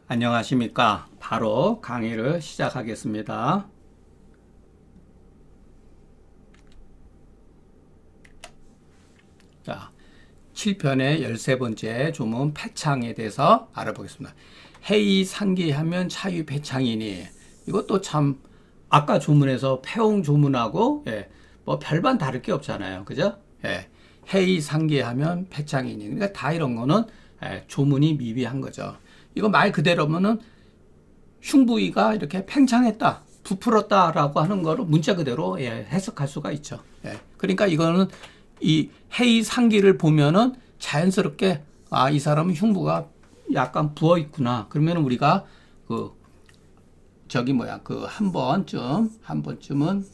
안녕하십니까. 바로 강의를 시작하겠습니다. 자, 7편의 13번째 조문 패창에 대해서 알아보겠습니다. 해이 상기하면 차유 패창이니, 이것도 참 아까 조문에서 폐옹 조문하고 뭐 별반 다를 게 없잖아요. 그죠? 해이 상기하면 패창이니. 그러니까 다 이런 거는 조문이 미비한 거죠. 이거 말 그대로면은 흉부위가 이렇게 팽창했다, 부풀었다라고 하는 거를 문자 그대로 해석할 수가 있죠. 그러니까 이거는 이 해이 상기를 보면은 자연스럽게 이 사람은 흉부가 약간 부어 있구나. 그러면 우리가 한 번쯤은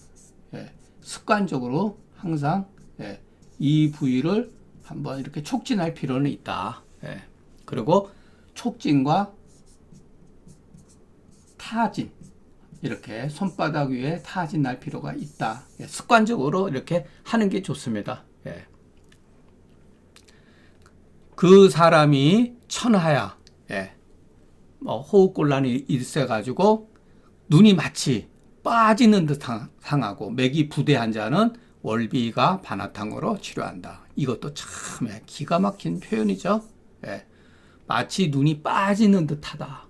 습관적으로 항상 이 부위를 한번 이렇게 촉진할 필요는 있다. 그리고 촉진과 타진, 이렇게 손바닥 위에 타진 날 필요가 있다. 습관적으로 이렇게 하는 게 좋습니다. 그 사람이 천하야, 호흡곤란이 있어가지고 눈이 마치 빠지는 듯 상하고 맥이 부대한 자는 월비가 반화탕으로 치료한다. 이것도 참 기가 막힌 표현이죠. 마치 눈이 빠지는 듯하다.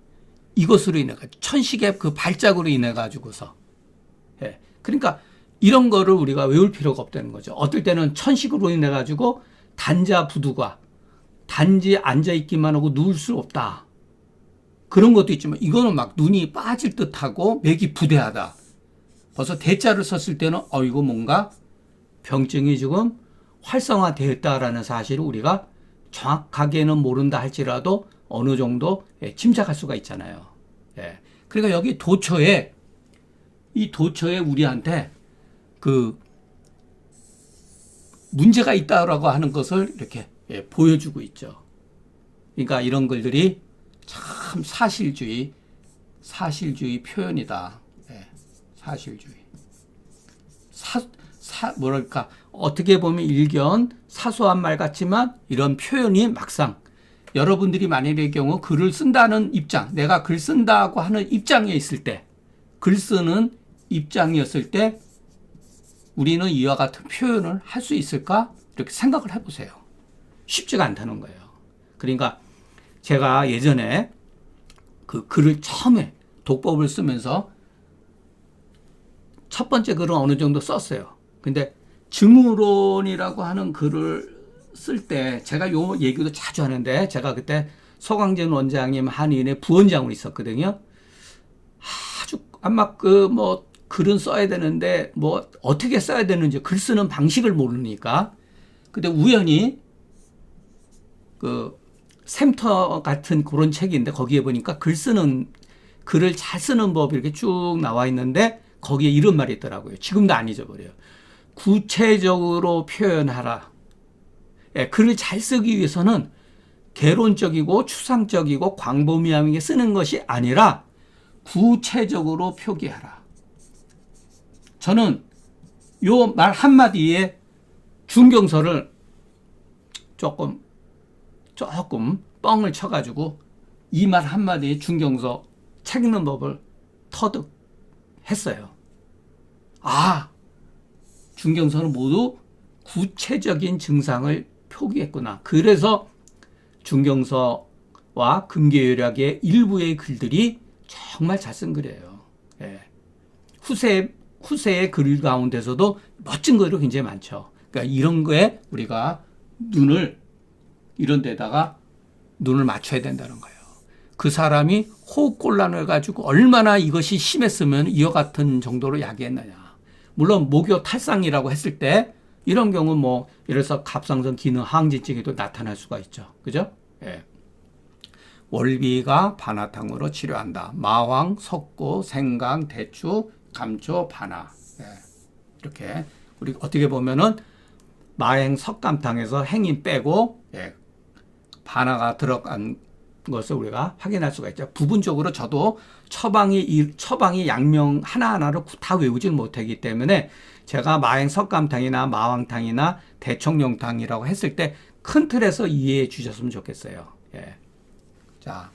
이것으로 인해 천식의 그 발작으로 인해 가지고서 그러니까 이런 거를 우리가 외울 필요가 없다는 거죠. 어떨 때는 천식으로 인해 가지고 단자 부두가 단지 앉아 있기만 하고 누울 수 없다. 그런 것도 있지만 이거는 막 눈이 빠질 듯하고 맥이 부대하다. 벌써 대자를 썼을 때는 이거 뭔가 병증이 지금 활성화되었다라는 사실을 우리가 정확하게는 모른다 할지라도 어느 정도 짐작할 수가 있잖아요. 그러니까 여기 도처에 우리한테 그 문제가 있다라고 하는 것을 이렇게 보여주고 있죠. 그러니까 이런 글들이 참 사실주의 표현이다. 사실주의. 뭐랄까, 어떻게 보면 일견 사소한 말 같지만 이런 표현이 막상 여러분들이 만일의 경우 글을 쓴다는 입장, 내가 글 쓴다고 하는 입장에 있을 때, 글 쓰는 입장이었을 때 우리는 이와 같은 표현을 할 수 있을까? 이렇게 생각을 해보세요. 쉽지가 않다는 거예요. 그러니까 제가 예전에 그 글을 처음에 독법을 쓰면서 첫 번째 글은 어느 정도 썼어요. 근데 증후론이라고 하는 글을 쓸 때 제가 요 얘기도 자주 하는데, 제가 그때 서광진 원장님 한인의 부원장으로 있었거든요. 아주 아마 글은 써야 되는데 뭐 어떻게 써야 되는지 글 쓰는 방식을 모르니까, 근데 우연히 그 샘터 같은 그런 책인데 거기에 보니까 글을 잘 쓰는 법이 이렇게 쭉 나와 있는데 거기에 이런 말이 있더라고요. 지금도 안 잊어버려요. 구체적으로 표현하라. 글을 잘 쓰기 위해서는 개론적이고 추상적이고 광범위하게 쓰는 것이 아니라 구체적으로 표기하라. 저는 요 말 한마디에 중경서를 조금 뻥을 쳐가지고 이 말 한마디에 중경서 책 읽는 법을 터득했어요. 중경서는 모두 구체적인 증상을 표기했구나. 그래서 중경서와 금계요략의 일부의 글들이 정말 잘 쓴 글이에요. 후세의 글 가운데서도 멋진 글이 굉장히 많죠. 그러니까 이런 거에 우리가 이런 데다가 눈을 맞춰야 된다는 거예요. 그 사람이 호흡곤란을 가지고 얼마나 이것이 심했으면 이와 같은 정도로 야기했느냐. 물론 목요 탈상이라고 했을 때 이런 경우 이래서 갑상선 기능 항진증에도 나타날 수가 있죠. 그죠? 월비가 반화탕으로 치료한다. 마황, 석고, 생강, 대추, 감초, 반화. 이렇게 우리 어떻게 보면은 마행 석감탕에서 행인 빼고 반화가 들어간 것을 우리가 확인할 수가 있죠. 부분적으로 저도 처방이 양명 하나하나를 다 외우지는 못하기 때문에 제가 마행 석감탕이나 마왕탕이나 대청룡탕이라고 했을 때 큰 틀에서 이해해 주셨으면 좋겠어요. 자,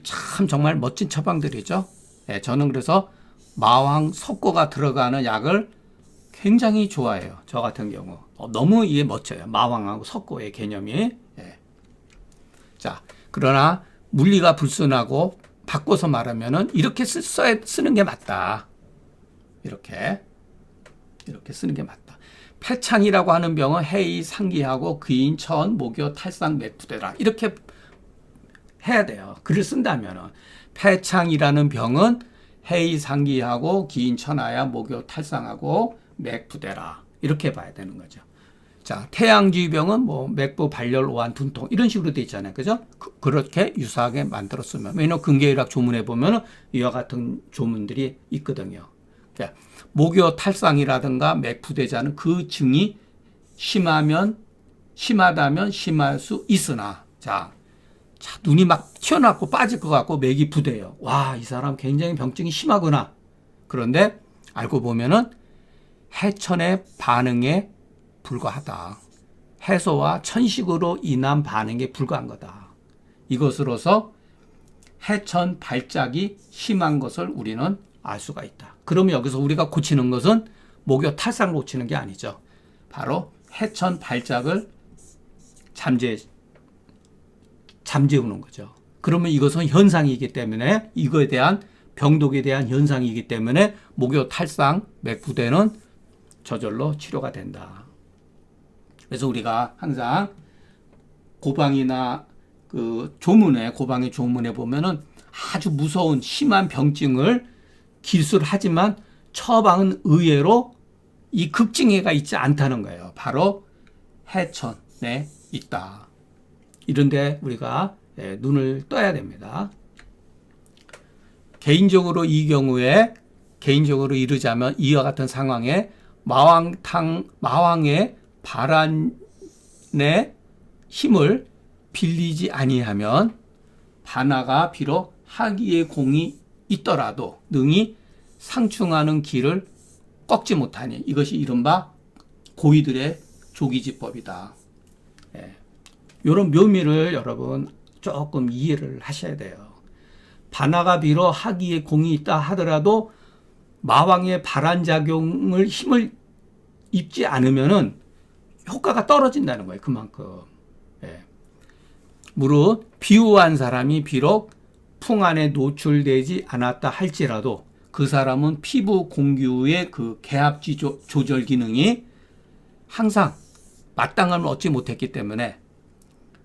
참 정말 멋진 처방들이죠. 예, 저는 그래서 마왕, 석고가 들어가는 약을 굉장히 좋아해요. 저 같은 경우. 너무 이게 멋져요. 마왕하고 석고의 개념이. 예. 자, 그러나 물리가 불순하고 바꿔서 말하면은 이렇게 쓰는 게 맞다. 이렇게 쓰는 게 맞다. 폐창이라고 하는 병은 해이, 상기하고 귀인, 천, 목요, 탈상, 맥부대라. 이렇게 해야 돼요. 글을 쓴다면은 폐창이라는 병은 해이, 상기하고 귀인, 천하야, 목요, 탈상하고 맥부대라. 이렇게 봐야 되는 거죠. 자, 태양주의병은 뭐 맥부, 발열, 오한, 둔통 이런 식으로 돼 있잖아요. 그죠? 그렇게 유사하게 만들었으면. 왜냐면 근계의학 조문에 보면은 이와 같은 조문들이 있거든요. 목요 탈상이라든가 맥부대자는 그 증이 심하다면 심할 수 있으나, 자, 눈이 막 튀어나왔고 빠질 것 같고 맥이 부대요. 와, 이 사람 굉장히 병증이 심하구나. 그런데 알고 보면은 해천의 반응에 불과하다. 해소와 천식으로 인한 반응에 불과한 거다. 이것으로서 해천 발작이 심한 것을 우리는 알 수가 있다. 그러면 여기서 우리가 고치는 것은 목요 탈상 고치는 게 아니죠. 바로 해천 발작을 잠재우는 거죠. 그러면 이것은 현상이기 때문에 이거에 대한 병독에 대한 현상이기 때문에 목요 탈상, 맥부대는 저절로 치료가 된다. 그래서 우리가 항상 고방이나 그 고방의 조문에 보면은 아주 무서운 심한 병증을 기술하지만 처방은 의외로 이 급증해가 있지 않다는 거예요. 바로 해천에 있다. 이런데 우리가 눈을 떠야 됩니다. 개인적으로 이르자면 이와 같은 상황에 마왕의 발안의 힘을 빌리지 아니하면 반하가 비록 하기의 공이 있더라도 능히 상충하는 길을 꺾지 못하니 이것이 이른바 고이들의 조기지법이다. 이런 묘미를 여러분 조금 이해를 하셔야 돼요. 반하가 비록 하기의 공이 있다 하더라도 마왕의 발안작용을 힘을 입지 않으면은 효과가 떨어진다는 거예요. 그만큼. 무릇 비우한 사람이 비록 풍안에 노출되지 않았다 할지라도 그 사람은 피부 공규의 그 개합지 조절 기능이 항상 마땅함을 얻지 못했기 때문에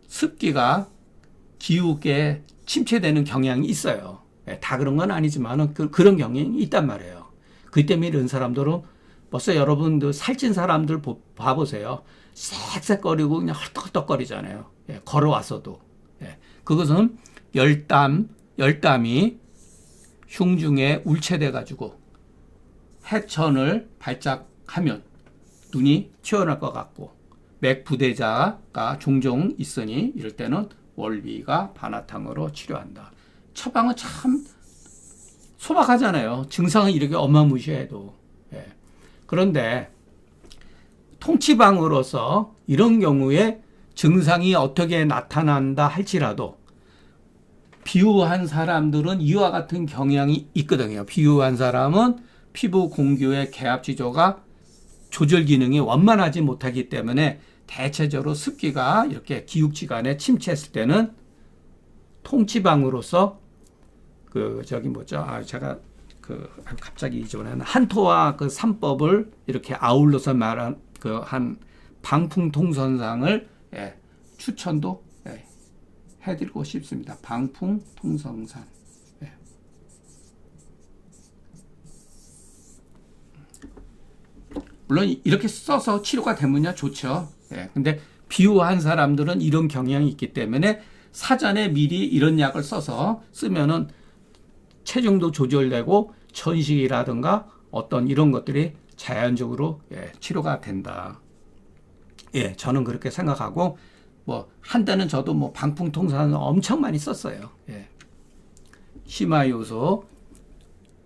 습기가 기욱에 침체되는 경향이 있어요. 다 그런 건 아니지만 그런 경향이 있단 말이에요. 그 때문에 이런 사람들은 벌써 여러분들 살찐 사람들 봐보세요. 쌕쌕거리고 그냥 헐떡헐떡거리잖아요. 걸어와서도. 그것은 열담이 흉중에 울체돼 가지고 해천을 발작하면 눈이 튀어나올 것 같고 맥부대자가 종종 있으니 이럴 때는 월비가 반하탕으로 치료한다. 처방은 참 소박하잖아요. 증상은 이렇게 어마무시해도. 그런데 통치방으로서 이런 경우에 증상이 어떻게 나타난다 할지라도 비우한 사람들은 이와 같은 경향이 있거든요. 비우한 사람은 피부 공규의 개합지조가 조절 기능이 원만하지 못하기 때문에 대체적으로 습기가 이렇게 기욱지간에 침체했을 때는 통치방으로서 제가 갑자기 잊어버렸네. 한토와 그 삼법을 이렇게 아울러서 말한 한 방풍통선상을 추천도 해드리고 싶습니다. 방풍통성산. 물론 이렇게 써서 치료가 되면야 좋죠. 근데 비우한 사람들은 이런 경향이 있기 때문에 사전에 미리 이런 약을 쓰면은 체중도 조절되고 천식이라든가 어떤 이런 것들이 자연적으로 치료가 된다. 저는 그렇게 생각하고 한때는 저도 방풍통산을 엄청 많이 썼어요. 심화요소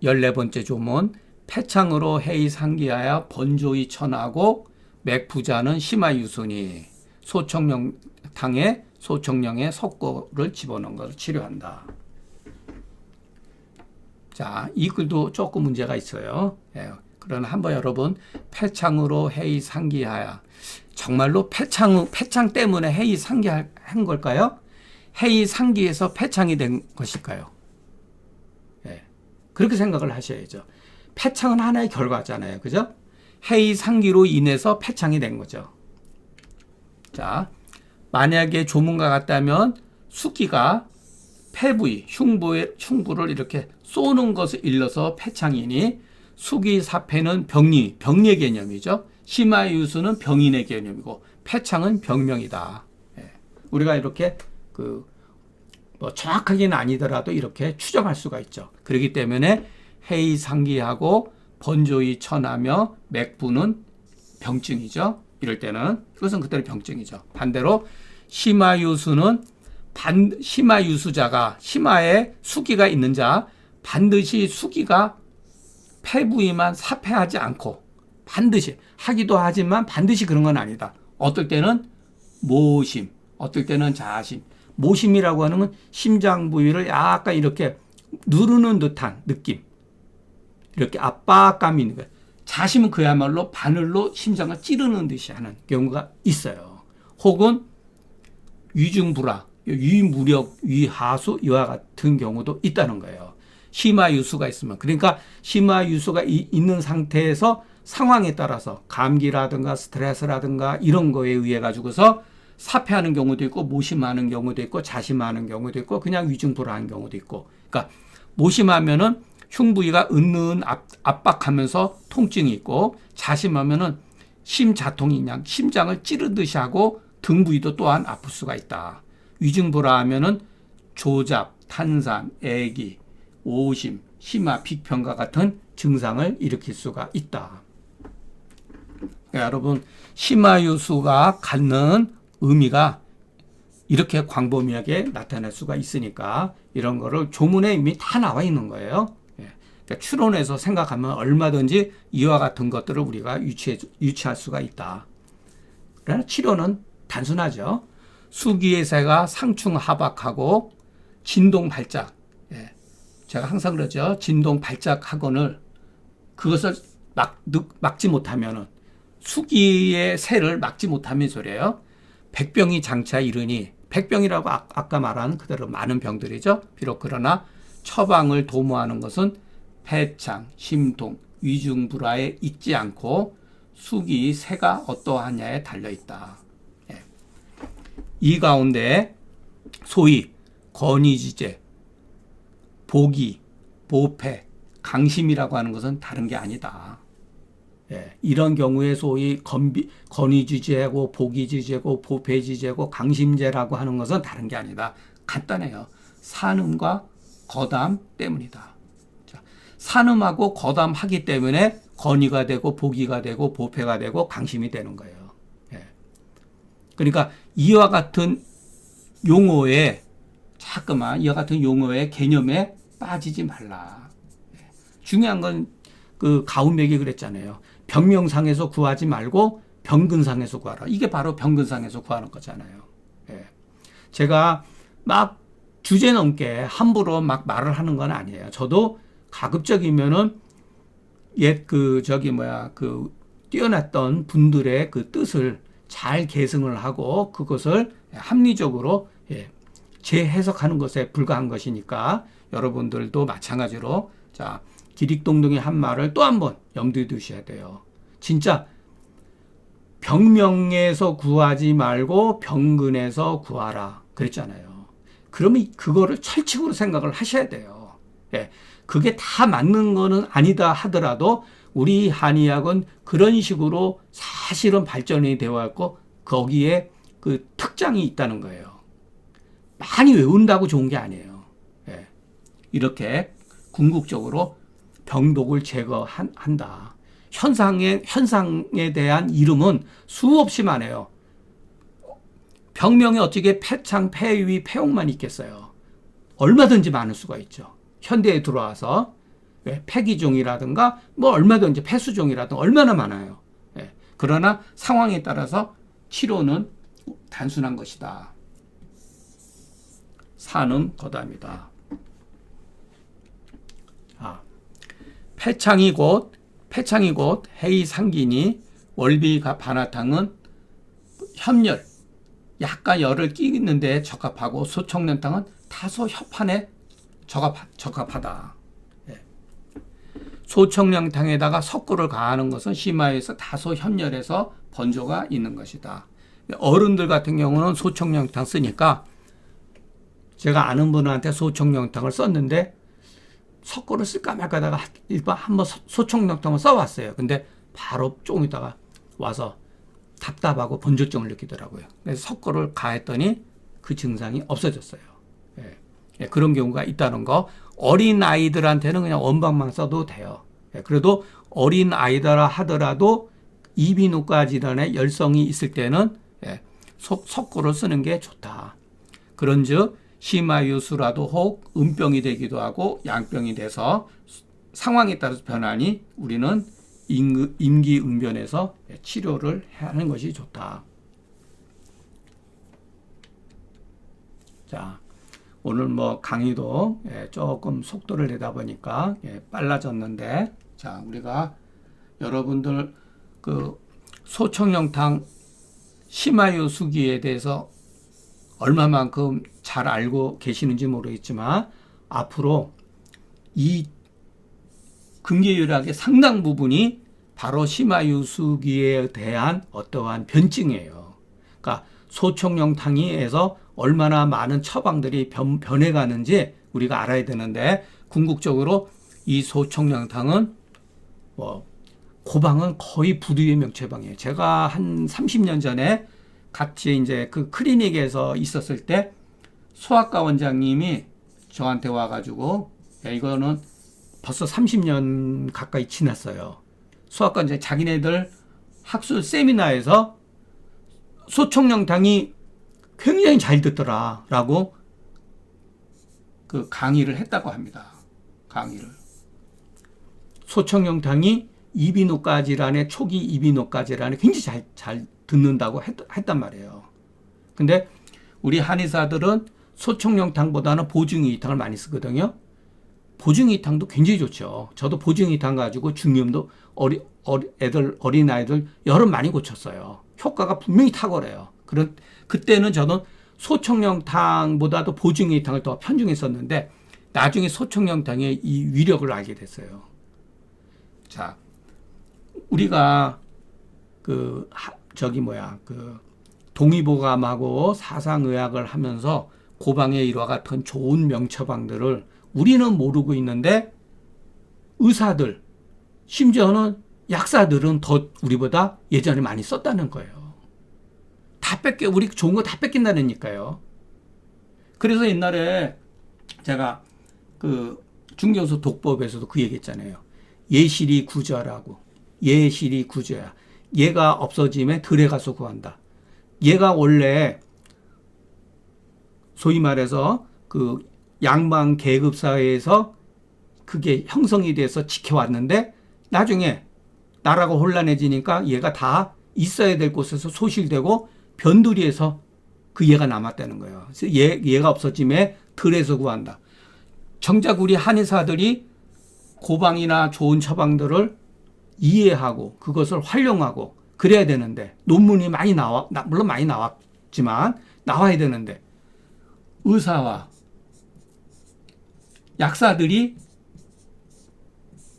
14번째 조문 폐창으로 해이 상기하여 번조이 천하고 맥부자는 심화유순이 소청령에 석고를 집어넣은 것을 치료한다. 자, 이 글도 조금 문제가 있어요. 예, 그러나 한번 여러분 폐창으로 해이 상기하야. 정말로 폐창 때문에 해이 상기한 걸까요? 해이 상기해서 폐창이 된 것일까요? 예, 그렇게 생각을 하셔야죠. 폐창은 하나의 결과잖아요. 그죠? 해이 상기로 인해서 폐창이 된 거죠. 자, 만약에 조문과 같다면 숙기가 폐부위, 흉부를 이렇게 쏘는 것을 일러서 폐창이니 숙이 사패는 병리의 개념이죠. 심화유수는 병인의 개념이고 폐창은 병명이다. 예. 우리가 이렇게 뭐 정확하게는 아니더라도 이렇게 추정할 수가 있죠. 그렇기 때문에 해이상기하고 번조이 천하며 맥부는 병증이죠. 이럴 때는 그것은 그때는 병증이죠. 반대로 심화유수는 심화유수자가 심화에 수기가 있는 자 반드시 수기가 폐부위만 사패하지 않고 반드시 하기도 하지만 반드시 그런 건 아니다. 어떨 때는 모심, 어떨 때는 자심. 모심이라고 하는 건 심장 부위를 약간 이렇게 누르는 듯한 느낌. 이렇게 압박감이 있는 거예요. 자심은 그야말로 바늘로 심장을 찌르는 듯이 하는 경우가 있어요. 혹은 위중불화, 위무력, 위하수 이와 같은 경우도 있다는 거예요. 심화유수가 있으면. 그러니까 심화유수가 있는 상태에서 상황에 따라서 감기라든가 스트레스라든가 이런 거에 의해 가지고서 사패하는 경우도 있고 모심하는 경우도 있고 자심하는 경우도 있고 그냥 위중불화하는 경우도 있고. 그러니까 모심하면은 흉부위가 은는 압박하면서 통증이 있고 자심하면은 심자통이 그냥 심장을 찌르듯이 하고 등 부위도 또한 아플 수가 있다. 위중불화하면은 조잡, 탄산, 애기, 오심, 심화, 빅편과 같은 증상을 일으킬 수가 있다. 그러니까 여러분 심화유수가 갖는 의미가 이렇게 광범위하게 나타날 수가 있으니까 이런 거를 조문에 이미 다 나와 있는 거예요. 그러니까 추론해서 생각하면 얼마든지 이와 같은 것들을 우리가 유치할 수가 있다. 그러나 치료는 단순하죠. 수기의세가 상충하박하고 진동발작. 제가 항상 그러죠. 진동발작학원을 그것을 막지 못하면은 수기의 세를 막지 못하면 소리예요. 백병이 장차 이르니 백병이라고 아까 말한 그대로 많은 병들이죠. 비록 그러나 처방을 도모하는 것은 폐창, 심통, 위중불화에 있지 않고 수기 세가 어떠하냐에 달려있다. 이 가운데 소위 건의지제, 보기, 보패, 강심이라고 하는 것은 다른 게 아니다. 이런 경우에 소위 건의지제고 보기지제고 보패지제고 강심제라고 하는 것은 다른 게 아니다. 간단해요. 산음과 거담 때문이다. 자, 산음하고 거담하기 때문에 건의가 되고 보기가 되고 보패가 되고 강심이 되는 거예요. 그러니까 이와 같은 용어에 자꾸만 이와 같은 용어의 개념에 빠지지 말라. 중요한 건 그 가운맥이 그랬잖아요. 병명상에서 구하지 말고 병근상에서 구하라. 이게 바로 병근상에서 구하는 거잖아요. 제가 막 주제 넘게 함부로 막 말을 하는 건 아니에요. 저도 가급적이면은 뛰어났던 분들의 그 뜻을 잘 계승을 하고 그것을 합리적으로 재해석하는 것에 불과한 것이니까 여러분들도 마찬가지로 자 기릭동동이 한 말을 또 한 번 염두에 두셔야 돼요. 진짜 병명에서 구하지 말고 병근에서 구하라 그랬잖아요. 그러면 그거를 철칙으로 생각을 하셔야 돼요. 그게 다 맞는 거는 아니다 하더라도 우리 한의학은 그런 식으로 사실은 발전이 되어 왔고 거기에 그 특장이 있다는 거예요. 많이 외운다고 좋은 게 아니에요. 이렇게 궁극적으로 병독을 제거한다. 현상에 대한 이름은 수없이 많아요. 병명에 어떻게 폐창, 폐위, 폐옥만 있겠어요. 얼마든지 많을 수가 있죠. 현대에 들어와서 폐기종이라든가 뭐 얼마든지 폐수종이라든가 얼마나 많아요. 그러나 상황에 따라서 치료는 단순한 것이다. 산음 거담이다. 폐창이 곧 해이상기니 월비가 반화탕은 협열, 약간 열을 끼는데 적합하고 소청량탕은 다소 협한에 적합하다. 예. 소청량탕에다가 석고를 가하는 것은 심화해서 다소 협열해서 번조가 있는 것이다. 어른들 같은 경우는 소청량탕 쓰니까 제가 아는 분한테 소청량탕을 썼는데 석고를 쓸까 말까 하다가 일반 한번 소청량탕을 써왔어요. 근데 바로 조금 있다가 와서 답답하고 번조증을 느끼더라고요. 그래서 석고를 가했더니 그 증상이 없어졌어요. 예. 예, 그런 경우가 있다는 거. 어린 아이들한테는 그냥 원방만 써도 돼요. 예, 그래도 어린 아이들라 하더라도 이비인후과 질환에 열성이 있을 때는 예, 석고를 쓰는 게 좋다. 그런즉 심화유수라도 혹 음병이 되기도 하고 양병이 돼서 상황에 따라서 변하니 우리는 임기응변에서 치료를 하는 것이 좋다. 자, 오늘 뭐 강의도 조금 속도를 내다 보니까 빨라졌는데, 자, 우리가 여러분들 그 소청량탕 심화유수기에 대해서 얼마만큼 잘 알고 계시는지 모르겠지만 앞으로 이 근계혈약의 상당 부분이 바로 심화유수기에 대한 어떠한 변증이에요. 그러니까 소청량탕에서 얼마나 많은 처방들이 변해가는지 우리가 알아야 되는데, 궁극적으로 이 소청량탕은 고방은 거의 부두의 명처방이에요. 제가 한 30년 전에 같이 이제 그 클리닉에서 있었을 때 소아과 원장님이 저한테 와가지고, 야, 이거는 벌써 30년 가까이 지났어요. 소아과 이제 자기네들 학술 세미나에서 소청량탕이 굉장히 잘 듣더라라고 그 강의를 했다고 합니다. 강의를. 소청량탕이 이비인후과 질환의 초기 이비인후과 질환에 굉장히 잘 듣는다고 했단 말이에요. 근데 우리 한의사들은 소청량탕보다는 보증이탕을 많이 쓰거든요. 보증이탕도 굉장히 좋죠. 저도 보증이탕 가지고 중염도 어린아이들 여름 많이 고쳤어요. 효과가 분명히 탁월해요. 그때는 저는 소청량탕보다도 보증이탕을 더 편중했었는데, 나중에 소청량탕의 이 위력을 알게 됐어요. 자, 우리가 동의보감하고 사상의학을 하면서 고방의 일화 같은 좋은 명처방들을 우리는 모르고 있는데, 의사들, 심지어는 약사들은 더 우리보다 예전에 많이 썼다는 거예요. 우리 좋은 거 다 뺏긴다니까요. 그래서 옛날에 제가 그 중경수 독법에서도 그 얘기 했잖아요. 예실이 구저라고. 예실이 구저야. 얘가 없어지면 들에 가서 구한다. 얘가 원래 소위 말해서 그 양반 계급 사회에서 그게 형성이 돼서 지켜왔는데, 나중에 나라가 혼란해지니까 얘가 다 있어야 될 곳에서 소실되고 변두리에서 그 얘가 남았다는 거예요. 그래서 얘가 없어지면 들에서 구한다. 정작 우리 한의사들이 고방이나 좋은 처방들을 이해하고 그것을 활용하고 그래야 되는데, 논문이 많이 물론 많이 나왔지만 나와야 되는데, 의사와 약사들이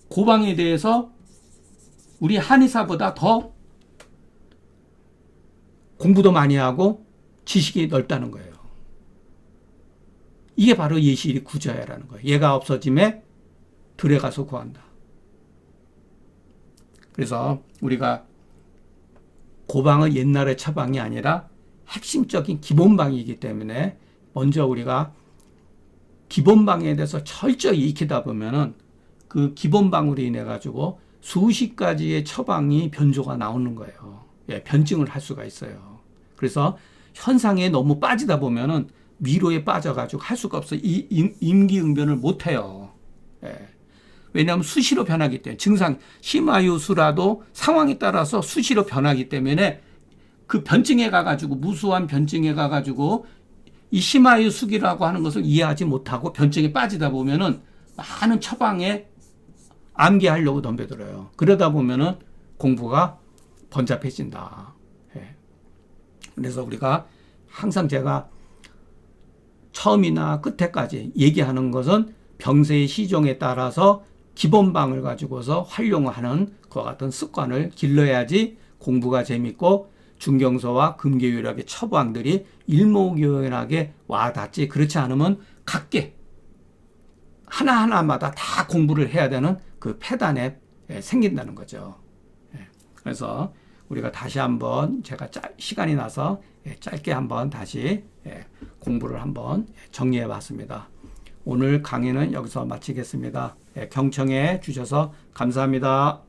고방에 대해서 우리 한의사보다 더 공부도 많이 하고 지식이 넓다는 거예요. 이게 바로 예실이 구저야라는 거예요. 얘가 없어짐에 들에 가서 구한다. 그래서 우리가 고방은 옛날의 처방이 아니라 핵심적인 기본방이기 때문에 먼저 우리가 기본방에 대해서 철저히 익히다 보면은 그 기본방으로 인해 가지고 수십 가지의 처방이 변조가 나오는 거예요. 예, 변증을 할 수가 있어요. 그래서 현상에 너무 빠지다 보면은 미로에 빠져가지고 할 수가 없어요. 임기응변을 못해요. 예. 왜냐하면 수시로 변하기 때문에, 증상 심화유수라도 상황에 따라서 수시로 변하기 때문에 그 변증에 가가지고, 무수한 변증에 가가지고 이 심화유수기라고 하는 것을 이해하지 못하고 변증에 빠지다 보면은 많은 처방에 암기하려고 덤벼들어요. 그러다 보면은 공부가 번잡해진다. 예. 그래서 우리가 항상 제가 처음이나 끝에까지 얘기하는 것은 병세의 시종에 따라서 기본방을 가지고서 활용하는 그와 같은 습관을 길러야지 공부가 재밌고 중경서와 금계유락의 처방들이 일목요연하게 와닿지. 그렇지 않으면 각계 하나하나마다 다 공부를 해야 되는 그 폐단에 생긴다는 거죠. 그래서 우리가 다시 한번 제가 시간이 나서 짧게 한번 다시 공부를 한번 정리해 봤습니다. 오늘 강의는 여기서 마치겠습니다. 경청해 주셔서 감사합니다.